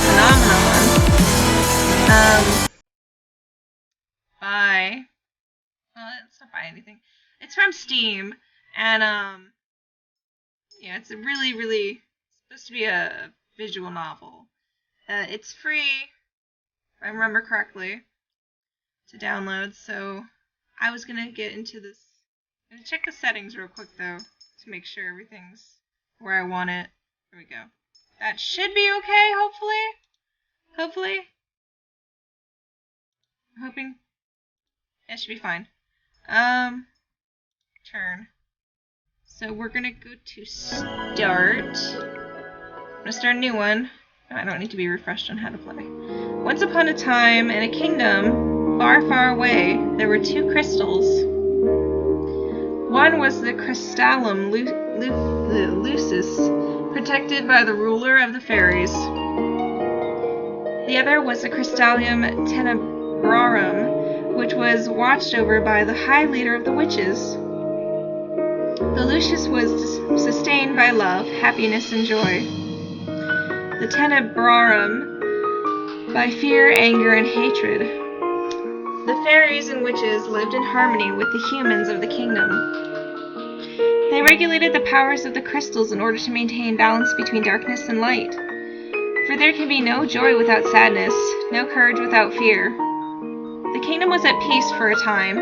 Phenomenon by, let's not buy anything. It's from Steam, and yeah, it's a really supposed to be a visual novel. It's free, if I remember correctly, to download. So I was gonna get into this. I'm gonna check the settings real quick though to make sure everything's where I want it. There we go. That should be okay, hopefully. I'm hoping that should be fine. Turn. So we're gonna go to start. I'm gonna start a new one. I don't need to be refreshed on how to play. Once upon a time, in a kingdom far, far away, there were two crystals. One was the Crystallum Lucis, protected by the ruler of the fairies. The other was the Crystallum Tenebrarum, which was watched over by the high leader of the witches. The Lucis was sustained by love, happiness, and joy. The Tenebrarum by fear, anger, and hatred. The fairies and witches lived in harmony with the humans of the kingdom. They regulated the powers of the crystals in order to maintain balance between darkness and light. For there can be no joy without sadness, no courage without fear. The kingdom was at peace for a time.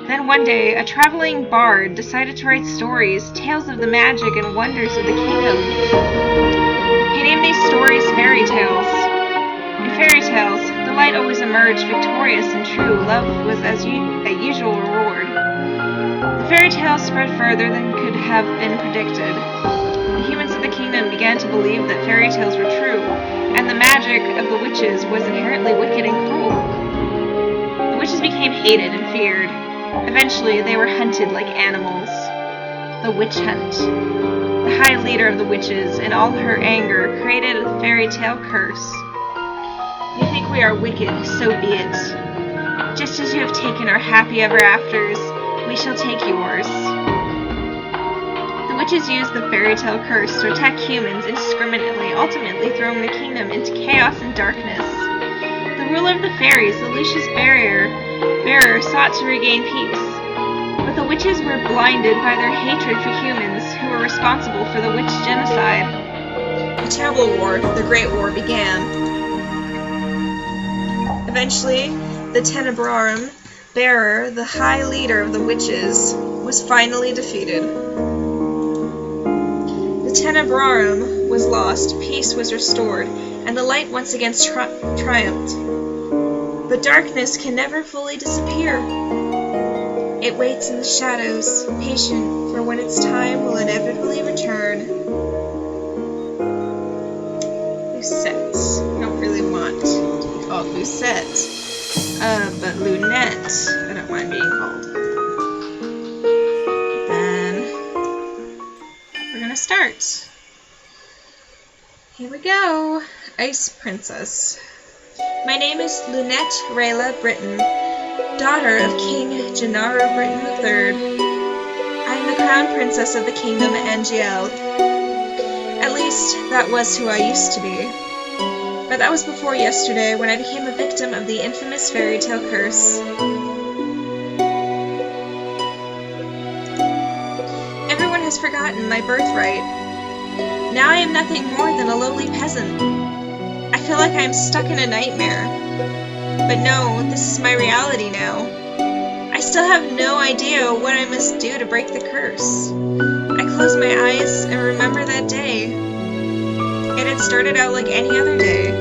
Then one day, a traveling bard decided to write stories, tales of the magic and wonders of the kingdom. He named these stories fairy tales. In fairy tales, the light always emerged victorious and true. Love was a usual reward. The fairy tales spread further than could have been predicted. The humans of the kingdom began to believe that fairy tales were true, and the magic of the witches was inherently wicked and cruel. The witches became hated and feared. Eventually, they were hunted like animals. The witch hunt. The high leader of the witches, in all her anger, created a fairy tale curse. You think we are wicked, so be it. Just as you have taken our happy ever afters, we shall take yours. The witches used the fairy tale curse to attack humans indiscriminately, ultimately throwing the kingdom into chaos and darkness. The ruler of the fairies, the Lucius Bearer, sought to regain peace. But the witches were blinded by their hatred for humans who were responsible for the witch genocide. A terrible war, the Great War, began. Eventually, the Tenebrarum Bearer, the high leader of the witches, was finally defeated. The Tenebrarum was lost, peace was restored, and the light once again triumphed. But darkness can never fully disappear. It waits in the shadows, patient for when its time will inevitably return. Lucette. I don't really want to be called Lucette. But Lunette, I don't mind being called. Then we're gonna start. Here we go. Ice Princess. My name is Lunette Rayla Britton, daughter of King Gennaro Britton III. I am the crown princess of the kingdom Angiel. At least, that was who I used to be. But that was before yesterday, when I became a victim of the infamous fairy tale curse. Everyone has forgotten my birthright. Now I am nothing more than a lowly peasant. I feel like I am stuck in a nightmare. But no, this is my reality now. I still have no idea what I must do to break the curse. I close my eyes and remember that day. It had started out like any other day.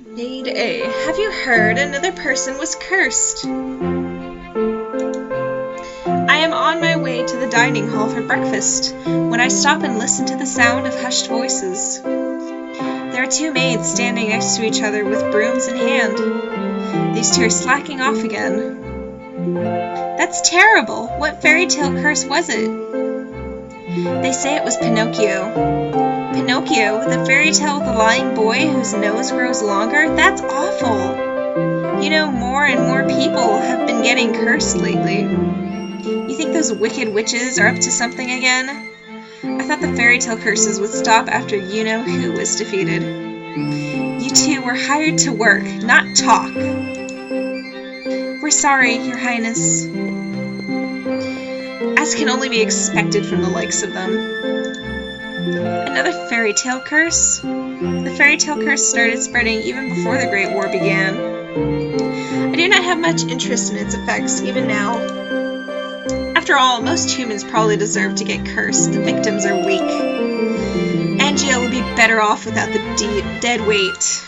Need A. Have you heard another person was cursed? I am on my way to the dining hall for breakfast when I stop and listen to the sound of hushed voices. There are two maids standing next to each other with brooms in hand. These two are slacking off again. That's terrible! What fairy tale curse was it? They say it was Pinocchio. Pinocchio, the fairy tale with the lying boy whose nose grows longer? That's awful! You know, more and more people have been getting cursed lately. You think those wicked witches are up to something again? I thought the fairy tale curses would stop after you-know-who was defeated. You two were hired to work, not talk. We're sorry, Your Highness. As can only be expected from the likes of them. Another fairy tale curse? The fairy tale curse started spreading even before the Great War began. I do not have much interest in its effects, even now. After all, most humans probably deserve to get cursed. The victims are weak. Angiel would be better off without the dead weight.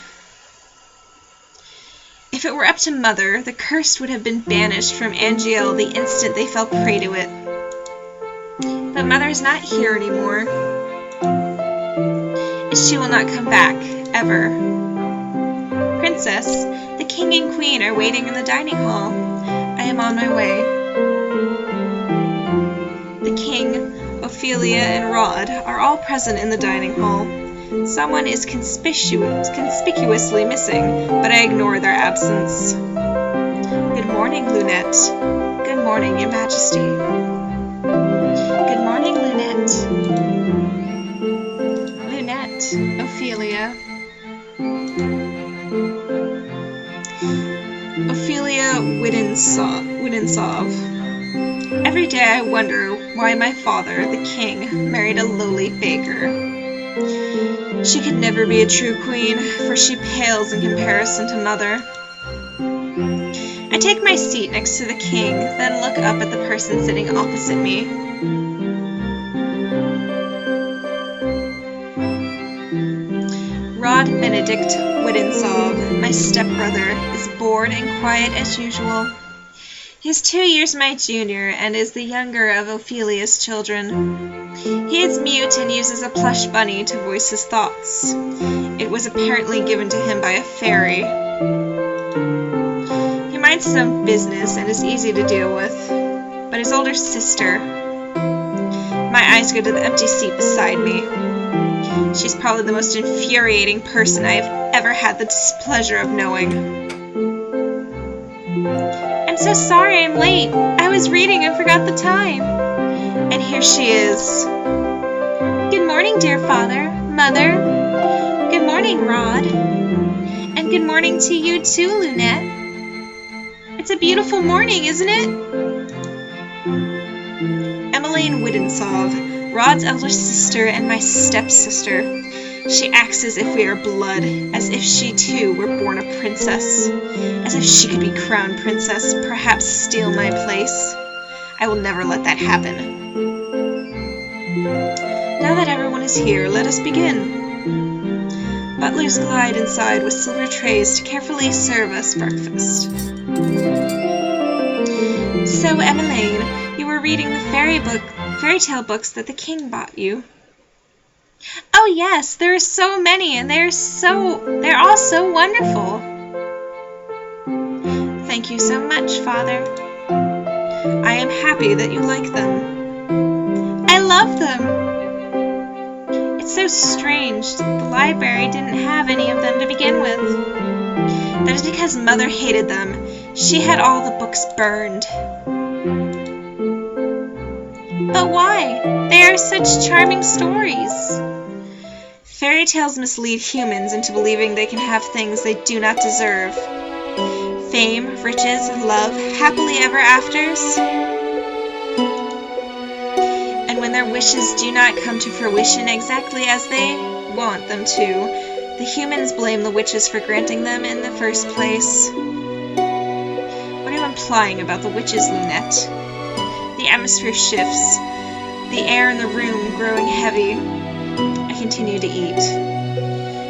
If it were up to Mother, the cursed would have been banished from Angiel the instant they fell prey to it. But Mother is not here anymore. And she will not come back, ever. Princess, the King and Queen are waiting in the dining hall. I am on my way. The King, Ophelia, and Rod are all present in the dining hall. Someone is conspicuously missing, but I ignore their absence. Good morning, Lunette. Good morning, Your Majesty. Good morning, Lunette. Lunette, Ophelia. Ophelia Wittensov. Every day I wonder why my father, the king, married a lowly baker. She could never be a true queen, for she pales in comparison to Mother. I take my seat next to the king, then look up at the person sitting opposite me. Rod Benedict Wittensov, my stepbrother, is bored and quiet as usual. He is 2 years my junior and is the younger of Ophelia's children. He is mute and uses a plush bunny to voice his thoughts. It was apparently given to him by a fairy. He minds his own business and is easy to deal with. But his older sister... My eyes go to the empty seat beside me. She's probably the most infuriating person I have ever had the displeasure of knowing. I'm so sorry I'm late. I was reading and forgot the time. And here she is. Good morning, dear father, mother. Good morning, Rod. And good morning to you too, Lunette. It's a beautiful morning, isn't it? Emmeline Wittensov, Rod's elder sister and my stepsister. She acts as if we are blood, as if she too were born a princess, as if she could be crowned princess, perhaps steal my place. I will never let that happen. Now that everyone is here, let us begin. Butlers glide inside with silver trays to carefully serve us breakfast. So, Emmeline, you were reading the fairy tale books that the king bought you. Oh yes, there are so many, and they're all so wonderful. Thank you so much, Father. I am happy that you like them. I love them. It's so strange. The library didn't have any of them to begin with. That is because Mother hated them. She had all the books burned. But why? They are such charming stories. Fairy tales mislead humans into believing they can have things they do not deserve. Fame, riches, love, happily ever afters. And when their wishes do not come to fruition exactly as they want them to, the humans blame the witches for granting them in the first place. What are you implying about the witches, Lunette? The atmosphere shifts, the air in the room growing heavy. I continue to eat.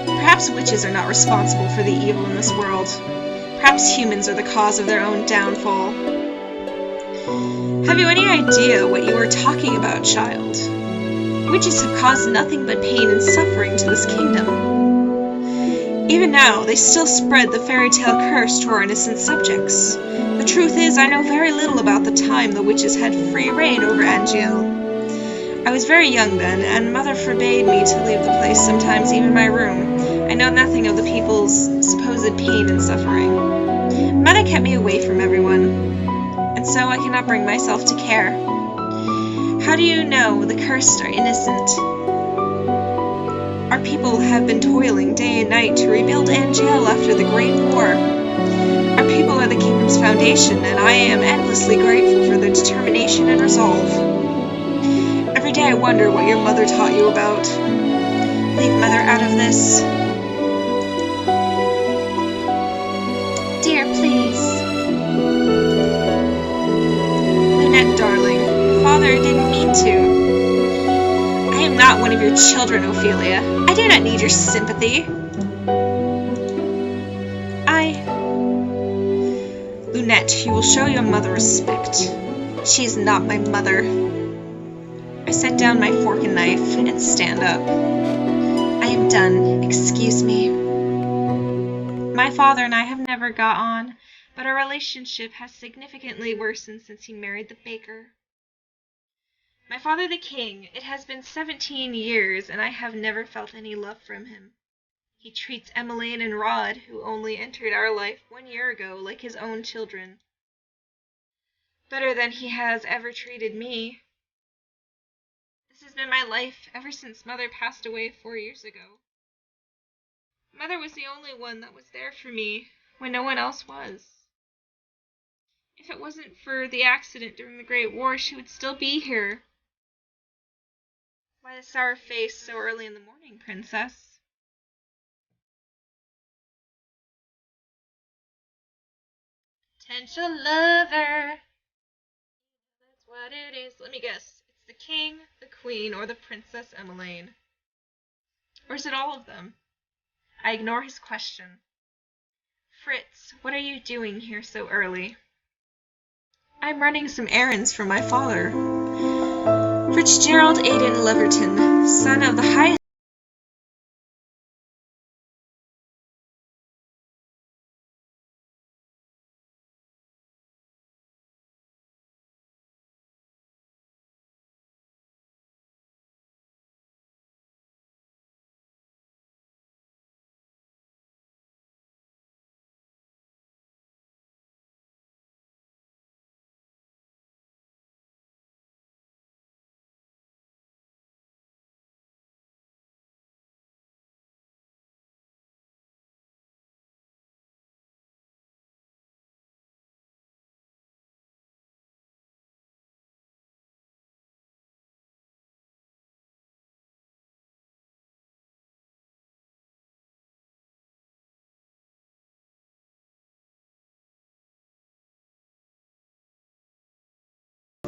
Perhaps witches are not responsible for the evil in this world. Perhaps humans are the cause of their own downfall. Have you any idea what you are talking about, child? Witches have caused nothing but pain and suffering to this kingdom. Even now, they still spread the fairy tale curse to our innocent subjects. The truth is, I know very little about the time the witches had free reign over Angiel. I was very young then, and Mother forbade me to leave the place, sometimes even my room. I know nothing of the people's supposed pain and suffering. Mother kept me away from everyone, and so I cannot bring myself to care. How do you know the cursed are innocent? Our people have been toiling day and night to rebuild Angel after the Great War. Our people are the kingdom's foundation, and I am endlessly grateful for their determination and resolve. Every day I wonder what your mother taught you about. Leave Mother out of this. Dear, please. Lunette, darling, Father didn't mean to. I am not one of your children, Ophelia. I do not need your sympathy. Lunette, you will show your mother respect. She is not my mother. I set down my fork and knife and stand up. I am done. Excuse me. My father and I have never got on, but our relationship has significantly worsened since he married the baker. My father the king, it has been 17 years, and I have never felt any love from him. He treats Emmeline and Rod, who only entered our life 1 year ago, like his own children. Better than he has ever treated me. This has been my life ever since Mother passed away 4 years ago. Mother was the only one that was there for me when no one else was. If it wasn't for the accident during the Great War, she would still be here. Why the sour face so early in the morning, Princess? Potential lover. That's what it is. Let me guess. It's the king, the queen, or the Princess Emmeline. Or is it all of them? I ignore his question. Fritz, what are you doing here so early? I'm running some errands for my father. Fitzgerald Aidan Leverton, son of the highest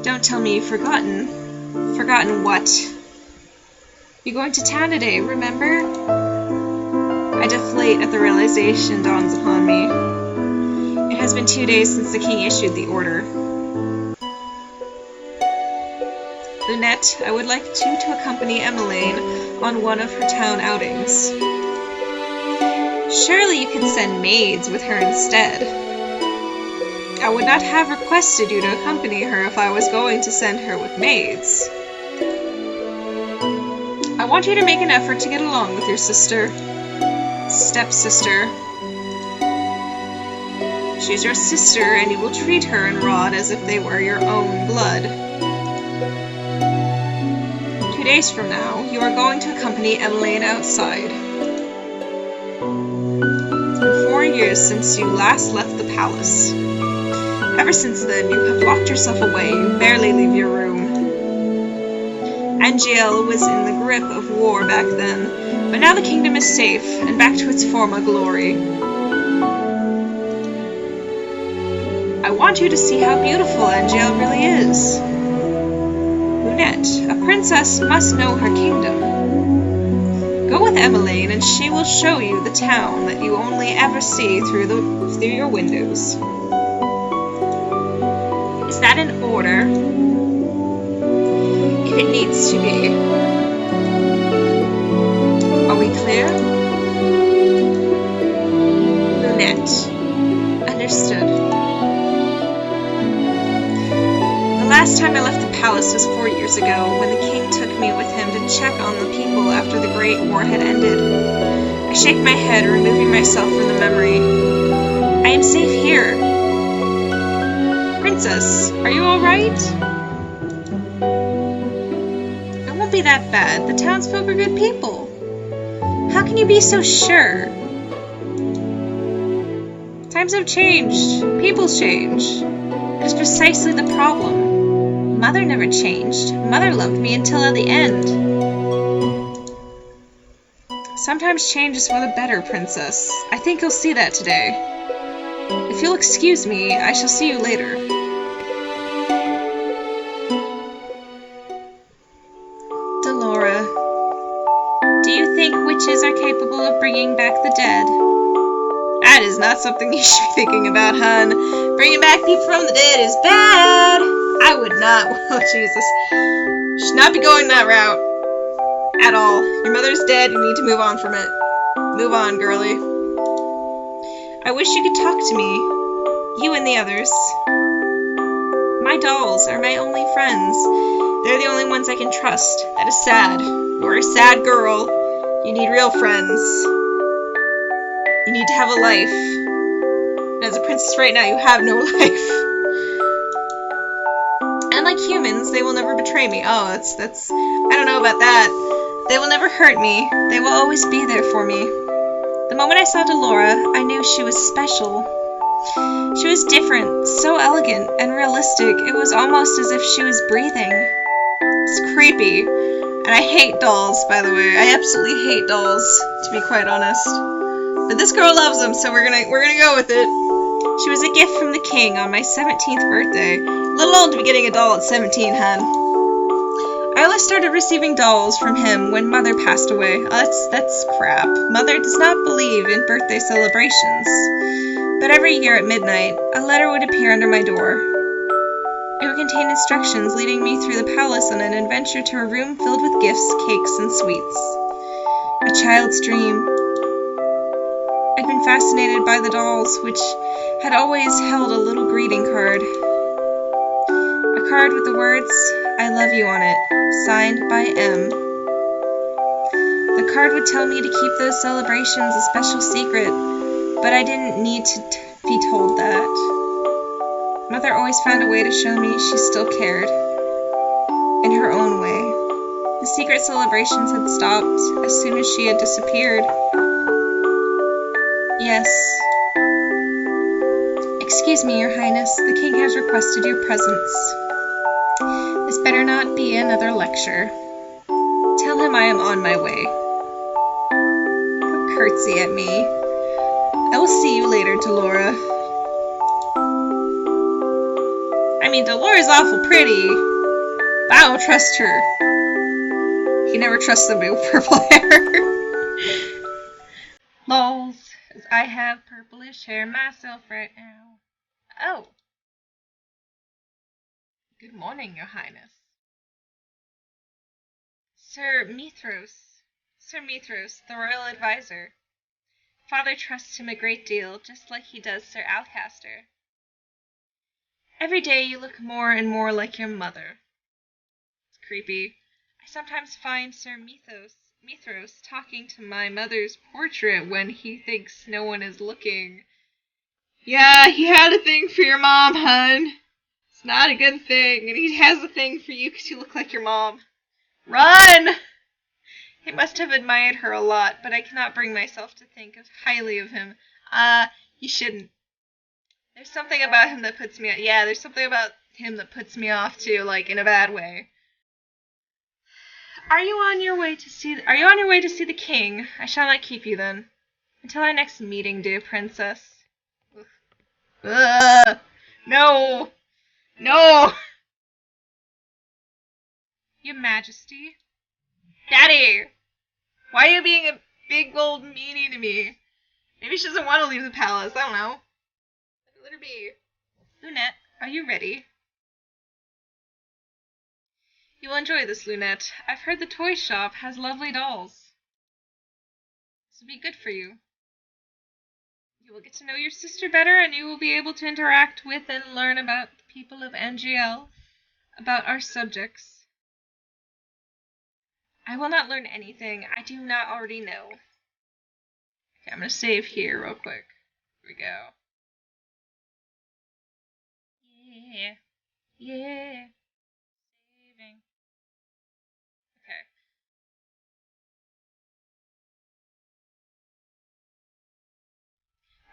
Don't tell me you've forgotten. Forgotten what? You're going to town today, remember? I deflate at the realization dawns upon me. It has been 2 days since the king issued the order. Lunette, I would like you to accompany Emmeline on one of her town outings. Surely you could send maids with her instead. I would not have requested you to accompany her if I was going to send her with maids. I want you to make an effort to get along with your sister. Stepsister. She's your sister, and you will treat her and Rod as if they were your own blood. 2 days from now, you are going to accompany Emmeline outside. It's been 4 years since you last left the palace. Ever since then, you have locked yourself away and barely leave your room. Angel was in the grip of war back then, but now the kingdom is safe and back to its former glory. I want you to see how beautiful Angel really is. Lunette, a princess must know her kingdom. Go with Emmeline and she will show you the town that you only ever see through your windows. Is that an order? If it needs to be. Are we clear? Lunette. Understood. The last time I left the palace was 4 years ago, when the king took me with him to check on the people after the Great War had ended. I shake my head, removing myself from the memory. I am safe here. Princess, are you all right? be that bad. The townsfolk are good people. How can you be so sure? Times have changed. People's change. That is precisely the problem. Mother never changed. Mother loved me until the end. Sometimes change is for the better, Princess. I think you'll see that today. If you'll excuse me, I shall see you later. Delora, do you think witches are capable of bringing back the dead? That is not something you should be thinking about, hun. Bringing back people from the dead is bad. I would not. Oh, Jesus. Should not be going that route. At all. Your mother's dead. You need to move on from it. Move on, girly. I wish you could talk to me. You and the others. My dolls are my only friends. They're the only ones I can trust. That is sad. You're a sad girl. You need real friends. You need to have a life. And as a princess right now, you have no life. And like humans, they will never betray me. Oh, that's I don't know about that. They will never hurt me. They will always be there for me. The moment I saw Delora, I knew she was special. She was different, so elegant and realistic. It was almost as if she was breathing. It's creepy. And I hate dolls, by the way. I absolutely hate dolls, to be quite honest. But this girl loves them, so we're gonna go with it. She was a gift from the king on my 17th birthday. A little old to be getting a doll at 17, hun. I only started receiving dolls from him when Mother passed away. That's crap. Mother does not believe in birthday celebrations. But every year at midnight, a letter would appear under my door. It would contain instructions leading me through the palace on an adventure to a room filled with gifts, cakes, and sweets. A child's dream. I'd been fascinated by the dolls, which had always held a little greeting card. A card with the words, "I love you" on it, signed by M. The card would tell me to keep those celebrations a special secret, but I didn't need to be told that. Mother always found a way to show me she still cared. In her own way. The secret celebrations had stopped as soon as she had disappeared. Yes. Excuse me, Your Highness. The king has requested your presence. This better not be another lecture. Tell him I am on my way. He'll curtsy at me. I will see you later, Delora. I mean, Delora's awful pretty, but I don't trust her. You never trust somebody with purple hair. Lols, as I have purplish hair myself right now. Oh. Good morning, Your Highness. Sir Mithros, the royal advisor. Father trusts him a great deal, just like he does Sir Alcaster. Every day you look more and more like your mother. It's creepy. I sometimes find Sir Mithros talking to my mother's portrait when he thinks no one is looking. Yeah, he had a thing for your mom, hun. It's not a good thing, and he has a thing for you because you look like your mom. Run! He must have admired her a lot, but I cannot bring myself to think highly of him. You shouldn't. There's something about him that puts me off. Yeah, there's something about him that puts me off too, like in a bad way. Are you on your way to see the king? I shall not keep you then. Until our next meeting, dear princess. Ugh. No! No! Your Majesty? Daddy! Why are you being a big old meanie to me? Maybe she doesn't want to leave the palace. I don't know. Let her be. Lunette, are you ready? You will enjoy this, Lunette. I've heard the toy shop has lovely dolls. This will be good for you. You will get to know your sister better, and you will be able to interact with and learn about the people of Angel, about our subjects. I will not learn anything I do not already know. Okay, I'm going to save here real quick. Here we go. Yeah. Saving. Okay.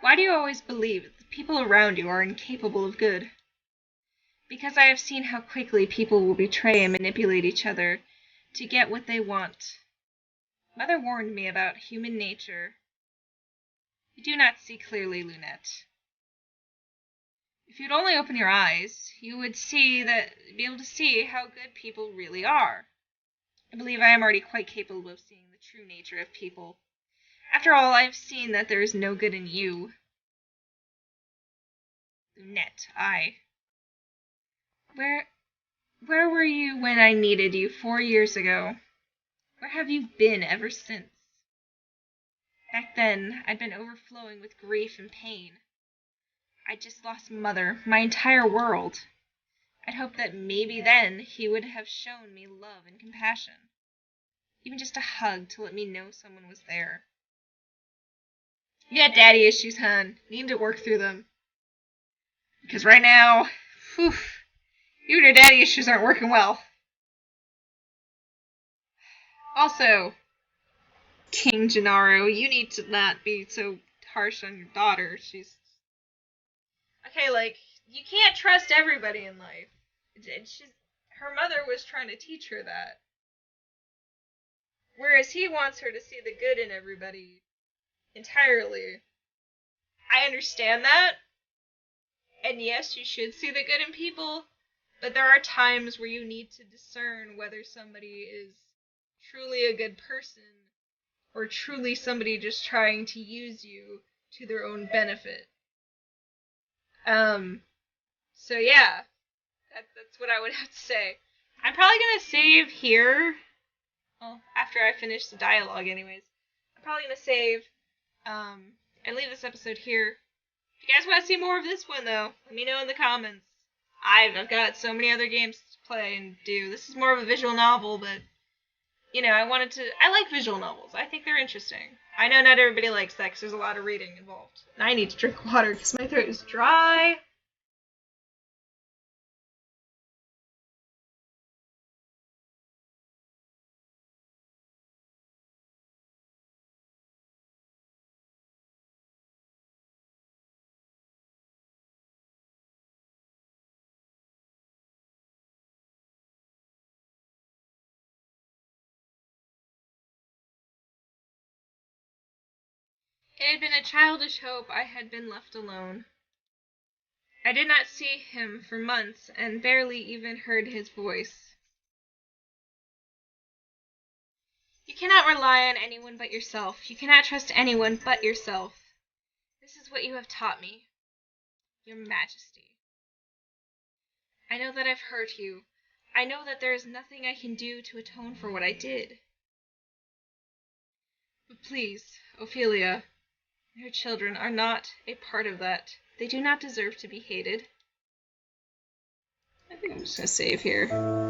Why do you always believe that the people around you are incapable of good? Because I have seen how quickly people will betray and manipulate each other to get what they want. Mother warned me about human nature. You do not see clearly, Lunette. If you'd only open your eyes, you would be able to see how good people really are. I believe I am already quite capable of seeing the true nature of people. After all, I have seen that there is no good in you. Lunette, Where were you when I needed you 4 years ago? Where have you been ever since? Back then, I'd been overflowing with grief and pain. I'd just lost Mother, my entire world. I'd hoped that maybe then he would have shown me love and compassion. Even just a hug to let me know someone was there. You got daddy issues, hon. Need to work through them. Because right now, you and your daddy issues aren't working well. Also, King Gennaro, you need to not be so harsh on your daughter. She's... Okay, like, you can't trust everybody in life. Her mother was trying to teach her that. Whereas he wants her to see the good in everybody entirely. I understand that. And yes, you should see the good in people. But there are times where you need to discern whether somebody is truly a good person or truly somebody just trying to use you to their own benefit. So yeah, that's what I would have to say. I'm probably gonna save here. Well, after I finish the dialogue anyways. I'm probably gonna save, and leave this episode here. If you guys want to see more of this one, though, let me know in the comments. I've got so many other games to play and do. This is more of a visual novel, but, you know, I like visual novels. I think they're interesting. I know not everybody likes that because there's a lot of reading involved. And I need to drink water because my throat is dry. It had been a childish hope I had been left alone. I did not see him for months and barely even heard his voice. You cannot rely on anyone but yourself. You cannot trust anyone but yourself. This is what you have taught me, Your Majesty. I know that I've hurt you. I know that there is nothing I can do to atone for what I did. But please, Ophelia, your children are not a part of that. They do not deserve to be hated. I think I'm just going to save here.